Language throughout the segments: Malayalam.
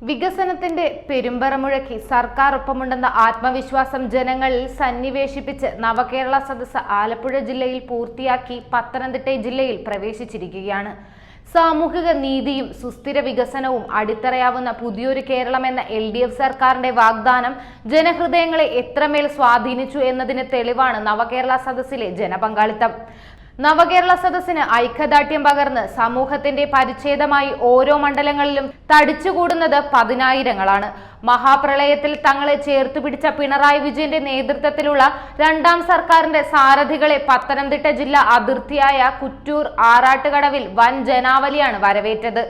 വികസനത്തിന്റെ പെരുമ്പറ മുഴക്കി സർക്കാർ ഒപ്പമുണ്ടെന്ന ആത്മവിശ്വാസം ജനങ്ങളിൽ സന്നിവേശിപ്പിച്ച് നവകേരള സദസ്സ് ആലപ്പുഴ ജില്ലയിൽ പൂർത്തിയാക്കി പത്തനംതിട്ട ജില്ലയിൽ പ്രവേശിച്ചിരിക്കുകയാണ്. സാമൂഹിക നീതിയും സുസ്ഥിര വികസനവും അടിത്തറയാവുന്ന പുതിയൊരു കേരളം എന്ന LDF സർക്കാരിന്റെ വാഗ്ദാനം ജനഹൃദയങ്ങളെ എത്രമേൽ സ്വാധീനിച്ചു എന്നതിന് തെളിവാണ് നവകേരള സദസ്സിലെ ജനപങ്കാളിത്തം. നവകേരള സദസ്സിന് ഐക്യദാർഢ്യം പകർന്ന് സമൂഹത്തിന്റെ പരിച്ഛേദമായി ഓരോ മണ്ഡലങ്ങളിലും തടിച്ചുകൂടുന്നത് പതിനായിരങ്ങളാണ്. മഹാപ്രളയത്തിൽ തങ്ങളെ ചേർത്തുപിടിച്ച പിണറായി വിജയന്റെ നേതൃത്വത്തിലുള്ള രണ്ടാം സർക്കാരിന്റെ സാരഥികളെ പത്തനംതിട്ട ജില്ലാ അതിർത്തിയായ കുറ്റൂർ ആറാട്ടുകടവിൽ വൻ ജനാവലിയാണ് വരവേറ്റത്.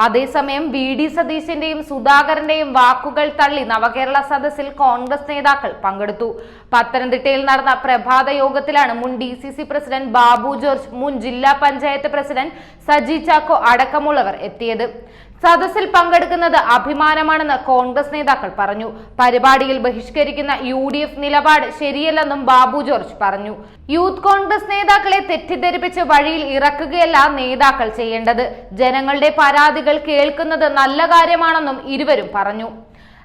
അതേസമയം VD സതീശന്റെയും സുധാകരന്റെയും വാക്കുകൾ തള്ളി നവകേരള സദസ്സിൽ കോൺഗ്രസ് നേതാക്കൾ പങ്കെടുത്തു. പത്തനംതിട്ടയിൽ നടന്ന പ്രഭാത യോഗത്തിലാണ് മുൻ DCC പ്രസിഡന്റ് ബാബു ജോർജ്, മുൻ ജില്ലാ പഞ്ചായത്ത് പ്രസിഡന്റ് സജി ചാക്കോ അടക്കമുള്ളവർ എത്തിയത്. സദസ്സിൽ പങ്കെടുക്കുന്നത് അഭിമാനമാണെന്ന് കോൺഗ്രസ് നേതാക്കൾ പറഞ്ഞു. പരിപാടിയിൽ ബഹിഷ്കരിക്കുന്ന UDF നിലപാട് ശരിയല്ലെന്നും ബാബു ജോർജ് പറഞ്ഞു. യൂത്ത് കോൺഗ്രസ് നേതാക്കളെ തെറ്റിദ്ധരിപ്പിച്ച് വഴിയിൽ ഇറക്കുകയല്ല നേതാക്കൾ ചെയ്യേണ്ടത്. ജനങ്ങളുടെ പരാതികൾ കേൾക്കുന്നത് നല്ല കാര്യമാണെന്നും ഇരുവരും പറഞ്ഞു.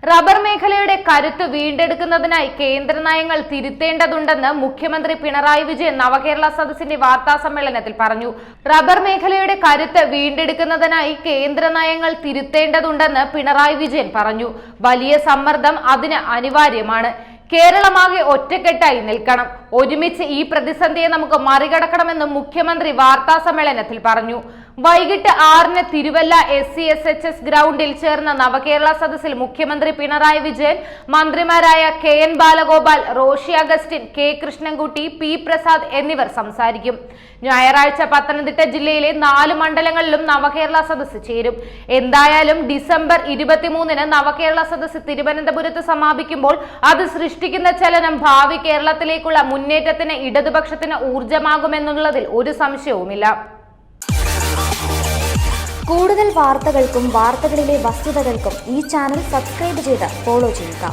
റബ്ബർ മേഖലയുടെ കരുത്ത് വീണ്ടെടുക്കുന്നതിനായി കേന്ദ്ര നയങ്ങൾ തിരുത്തേണ്ടതുണ്ടെന്ന് മുഖ്യമന്ത്രി പിണറായി വിജയൻ നവകേരള സദസ്സിന്റെ വാർത്താ സമ്മേളനത്തിൽ പറഞ്ഞു. റബ്ബർ മേഖലയുടെ കരുത്ത് വീണ്ടെടുക്കുന്നതിനായി കേന്ദ്ര നയങ്ങൾ തിരുത്തേണ്ടതുണ്ടെന്ന് പിണറായി വിജയൻ പറഞ്ഞു. വലിയ സമ്മർദ്ദം അതിന് അനിവാര്യമാണ്. കേരളമാകെ ഒറ്റക്കെട്ടായി നിൽക്കണം. ഒരുമിച്ച് ഈ പ്രതിസന്ധിയെ നമുക്ക് മറികടക്കണമെന്നും മുഖ്യമന്ത്രി വാർത്താ സമ്മേളനത്തിൽ പറഞ്ഞു. വൈകിട്ട് 6-ന് തിരുവല്ല SCSHS ഗ്രൗണ്ടിൽ ചേർന്ന നവകേരള സദസ്സിൽ മുഖ്യമന്ത്രി പിണറായി വിജയൻ, മന്ത്രിമാരായ KN Balagopal, Roshi Augustine, K Krishnankutty, P Prasad എന്നിവർ സംസാരിക്കും. ഞായറാഴ്ച പത്തനംതിട്ട ജില്ലയിലെ 4 മണ്ഡലങ്ങളിലും നവകേരള സദസ്സ് ചേരും. എന്തായാലും ഡിസംബർ 23-ന് നവകേരള സദസ്സ് തിരുവനന്തപുരത്ത് സമാപിക്കുമ്പോൾ അത് സൃഷ്ടിക്കുന്ന ചലനം ഭാവി കേരളത്തിലേക്കുള്ള മുന്നേറ്റത്തിന് ഇടതുപക്ഷത്തിന് ഊർജമാകുമെന്നുള്ളതിൽ ഒരു സംശയവുമില്ല. കൂടുതൽ വാർത്തകൾക്കും വാർത്തകളിലെ വസ്തുതകൾക്കും ഈ ചാനൽ സബ്സ്ക്രൈബ് ചെയ്ത് ഫോളോ ചെയ്യുക.